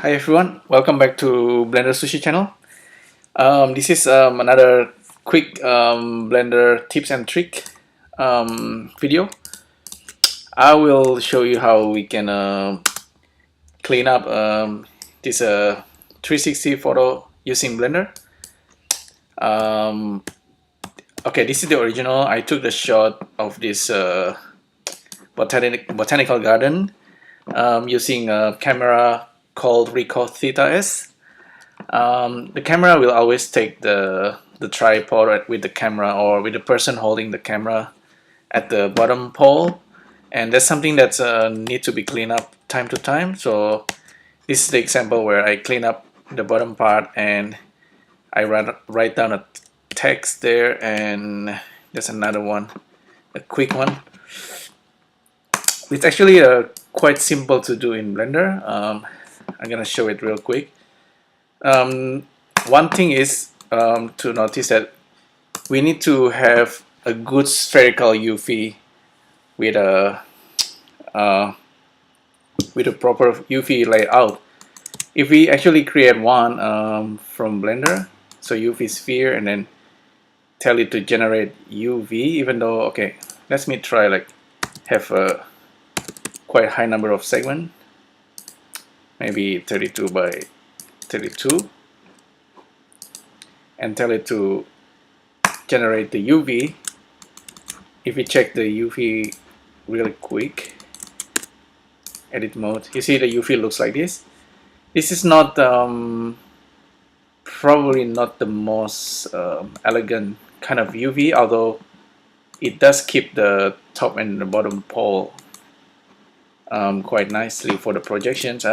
Hi everyone, welcome back to Blender Sushi channel. This is another quick Blender tips and trick video. I will show you how we can clean up this 360 photo using Blender. Okay, this is the original. I took the shot of this botanical garden using a camera called Ricoh Theta S. The camera will always take the tripod with the camera or with the person holding the camera at the bottom pole, and that's something that's need to be cleaned up time to time. So this is the example where I clean up the bottom part and I write down a text there, and there's another one, a quick one. It's actually quite simple to do in Blender. I'm gonna show it real quick. One thing is to notice that we need to have a good spherical UV with a proper UV layout. If we actually create one from Blender, so UV sphere, and then tell it to generate UV, even though, okay, let me try like have a quite high number of segment, maybe 32 by 32, and tell it to generate the UV. If we check the UV really quick, edit mode, you see the UV looks like this. This is not probably not the most elegant kind of UV, although it does keep the top and the bottom pole quite nicely for the projections.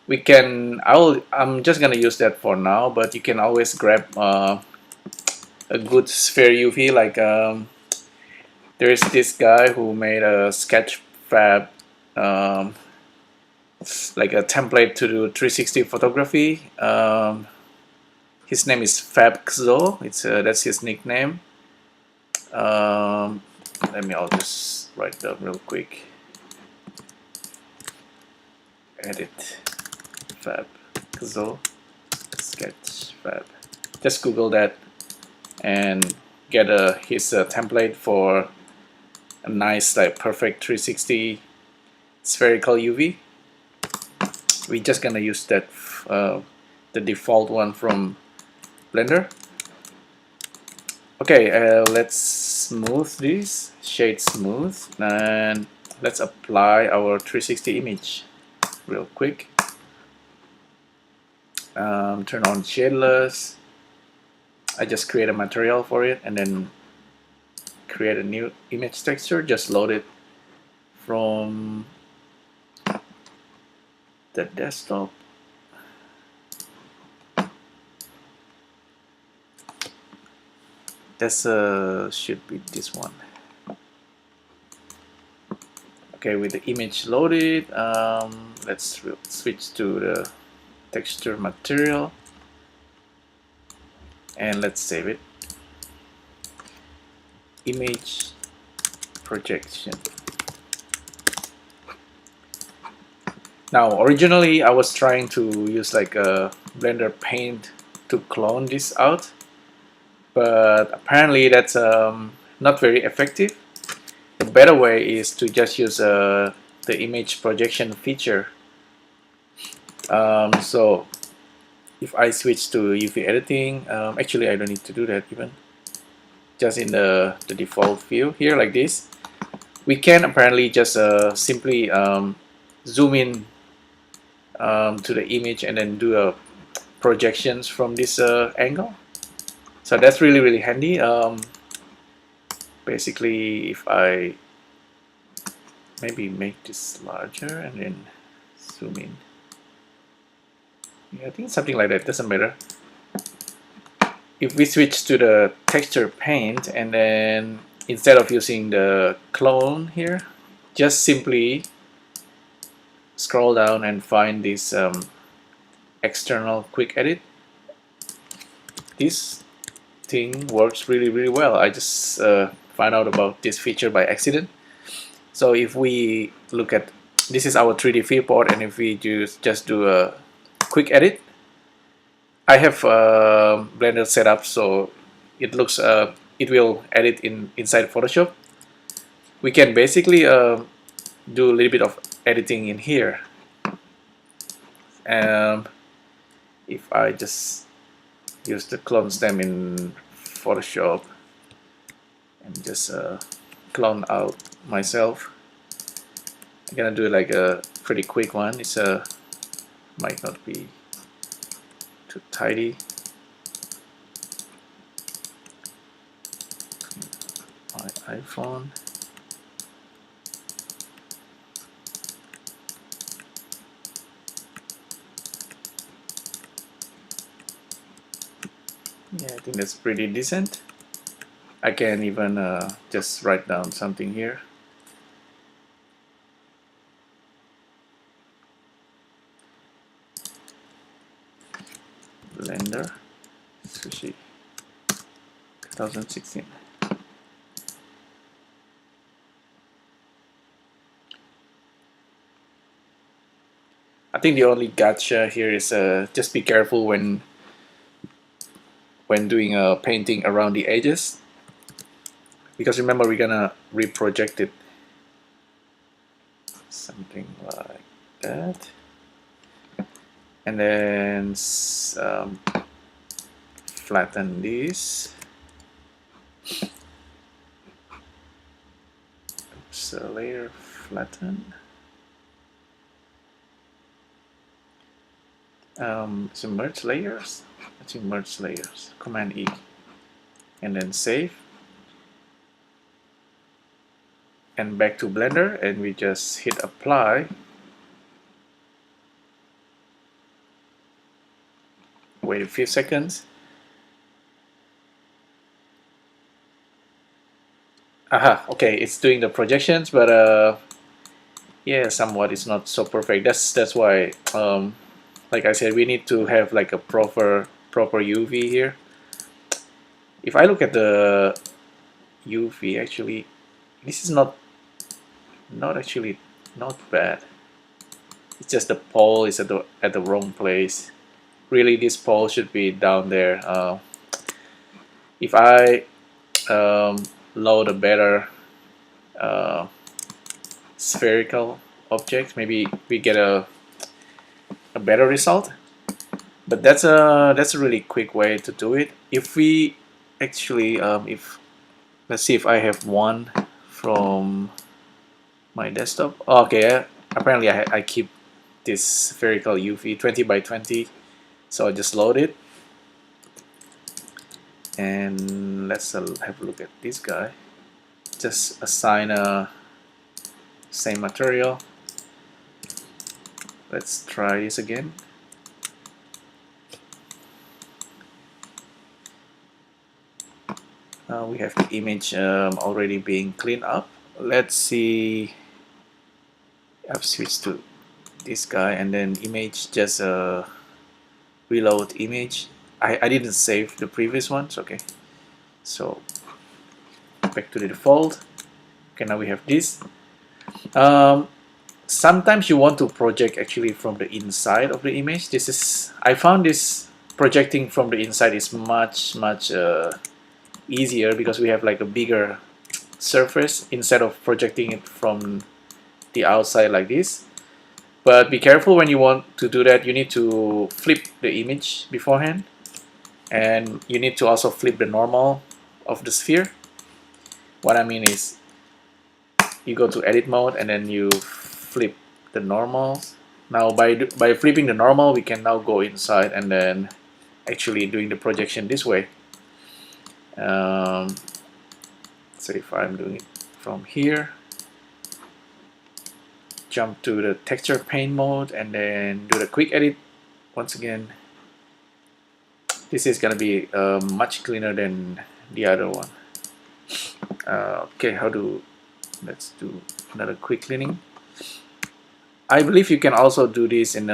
We can, I'm just gonna use that for now, but you can always grab a good sphere UV. Like there is this guy who made a sketch fab, like a template to do 360 photography. His name is FabXo. It's that's his nickname. I'll just write down real quick. Edit FabXo sketch fab. Just Google that and get his template for a nice, like, perfect 360 spherical UV. We're just gonna use that the default one from Blender. Okay, let's smooth this, shade smooth, and let's apply our 360 image real quick. Turn on shadeless. I just create a material for it and then create a new image texture. Just load it from the desktop. This should be this one. Okay, with the image loaded, let's switch to the texture material and let's save it. Image projection. Now, originally I was trying to use like a Blender Paint to clone this out, but apparently that's not very effective. The better way is to just use the image projection feature. So if I switch to UV editing, actually I don't need to do that even. Just in the default view here like this, we can apparently just simply zoom in to the image and then do projections from this angle. So that's really handy. Basically, if I maybe make this larger and then zoom in, yeah, I think something like that, doesn't matter. If we switch to the texture paint and then instead of using the clone here, just simply scroll down and find this external quick edit. This thing works really well. I just found out about this feature by accident. So if we look at this is our 3D viewport, and if we just do a quick edit, I have Blender set up so it looks it will edit inside Photoshop. We can basically do a little bit of editing in here. If I just use the clone stem in Photoshop and just clone out myself, I'm gonna do like a pretty quick one. It's might not be too tidy. My iPhone. Yeah, I think that's pretty decent. I can even just write down something here. BLENDERSUSHI 2016. I think the only gotcha here is just be careful when doing a painting around the edges, because remember we're gonna reproject it, something like that, and then flatten this. Oops, layer flatten. So merge layers. I think merge layers. Command E, and then save. And back to Blender, and we just hit apply. Wait a few seconds. Aha, okay, it's doing the projections, but yeah, somewhat it's not so perfect. That's why, like I said, we need to have like a proper UV here. If I look at the UV, actually, this is not actually not bad. It's just the pole is at the wrong place. Really, this pole should be down there. If I load a better spherical object, maybe we get a better result. But that's a really quick way to do it. If we actually if let's see if I have one from my desktop. Okay, apparently I keep this spherical UV 20 by 20, so I just load it, and let's have a look at this guy. Just assign a same material. Let's try this again. We have the image already being cleaned up. Let's see. I've switched to this guy, and then image, just reload image. I didn't save the previous ones. Okay, so back to the default. Okay, now we have this. Sometimes you want to project actually from the inside of the image. I found this projecting from the inside is much easier, because we have like a bigger surface instead of projecting it from the outside like this. But be careful when you want to do that. You need to flip the image beforehand, and you need to also flip the normal of the sphere. What I mean is, you go to edit mode and then you flip the normals. Now by flipping the normal, we can now go inside and then actually doing the projection this way. So if I'm doing it from here, jump to the texture paint mode and then do the quick edit once again. This is gonna be much cleaner than the other one. Okay, let's do another quick cleaning. I believe you can also do this in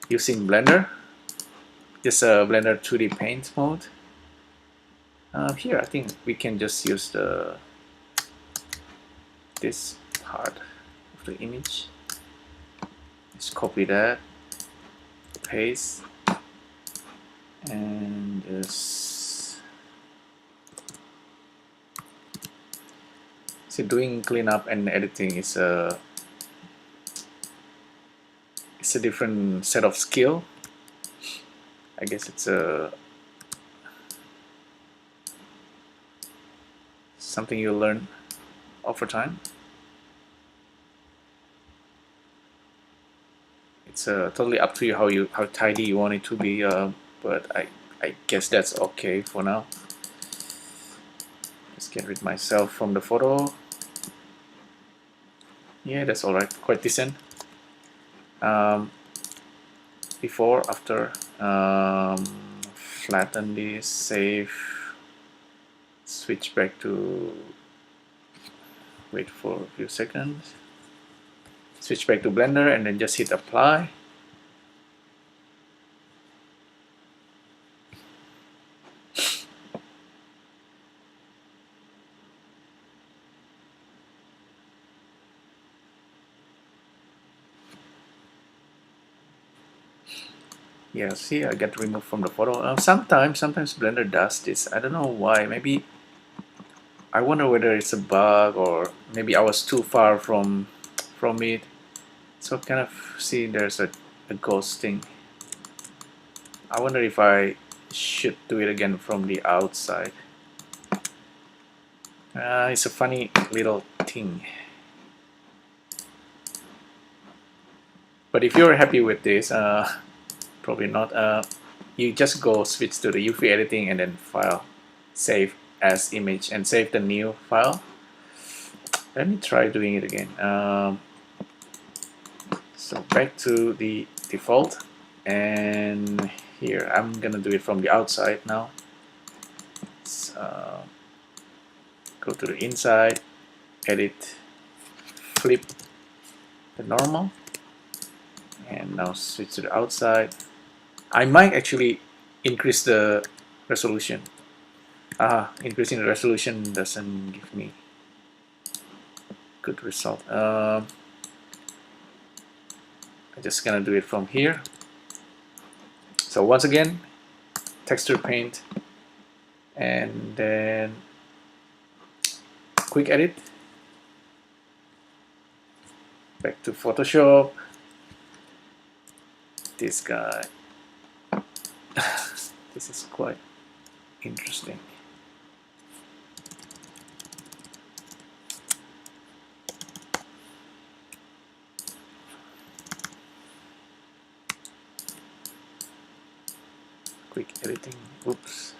using Blender, just Blender 2D paint mode. Here I think we can just use this part. the image. Just copy that, paste, and just see, doing cleanup and editing is it's a different set of skill. I guess it's something you learn over time. It's totally up to you how tidy you want it to be, but I guess that's okay for now. Just get rid myself from the photo. Yeah, that's alright, quite decent. Before, after, flatten this, save, switch back to, wait for a few seconds, switch back to Blender, and then just hit apply. Yeah, see, I get removed from the photo. Sometimes Blender does this. I don't know why. Maybe I wonder whether it's a bug, or maybe I was too far from it. So kind of see there's a ghosting. I wonder if I should do it again from the outside. It's a funny little thing. But if you're happy with this, probably not. You just go switch to the UV editing and then file, save as image, and save the new file. Let me try doing it again. So back to the default, and here I'm gonna do it from the outside now. So, go to the inside, edit, flip the normal, and now switch to the outside. I might actually increase the resolution. Increasing the resolution doesn't give me good result. I'm just gonna do it from here. So once again, texture paint, and then quick edit, back to Photoshop. This guy. This is quite interesting. Quick editing. Oops.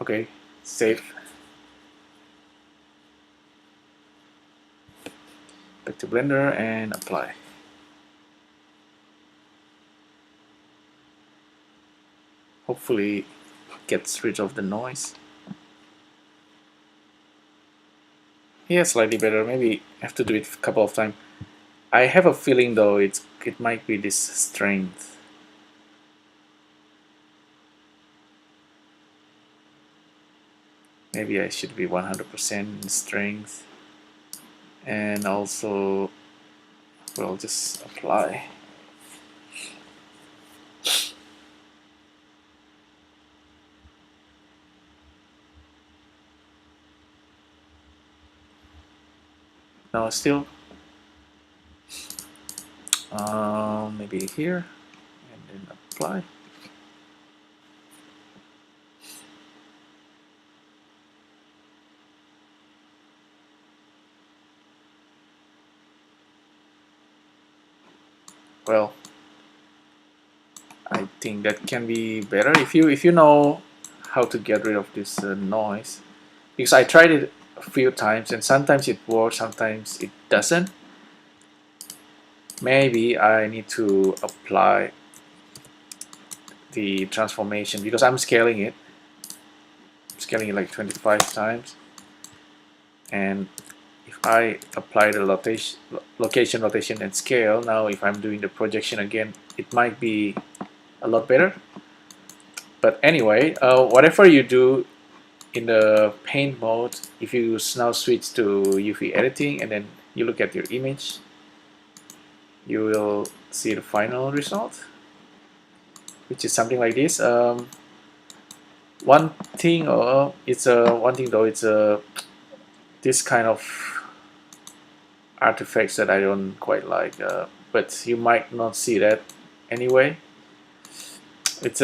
Okay, save. Back to Blender and apply. Hopefully gets rid of the noise. Yeah, slightly better. Maybe I have to do it a couple of times. I have a feeling though it might be this strength. Maybe I should be 100% strength, and also, well, just apply. Now still, maybe here, and then apply. Well, I think that can be better if you know how to get rid of this noise, because I tried it a few times, and sometimes it works, sometimes it doesn't. Maybe I need to apply the transformation because I'm scaling it like 25 times, and if I apply the location, rotation, and scale, now if I'm doing the projection again, it might be a lot better. But anyway, whatever you do in the paint mode, if you now switch to UV editing and then you look at your image, you will see the final result, which is something like this. One thing, though, it's this kind of artifacts that I don't quite like, but you might not see that anyway. It's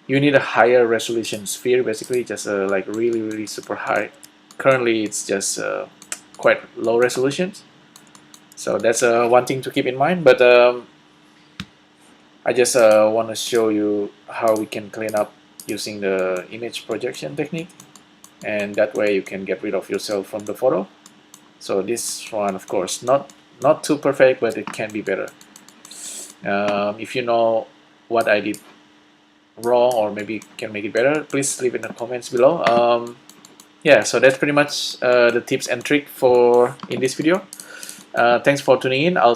you need a higher resolution sphere, basically, just like really super high. Currently it's just quite low resolutions, so that's one thing to keep in mind. But I just want to show you how we can clean up using the image projection technique, and that way you can get rid of yourself from the photo. So this one, of course, not too perfect, but it can be better. If you know what I did wrong or maybe can make it better, please leave in the comments below. Yeah, so that's pretty much the tips and trick for in this video. Thanks for tuning in. I'll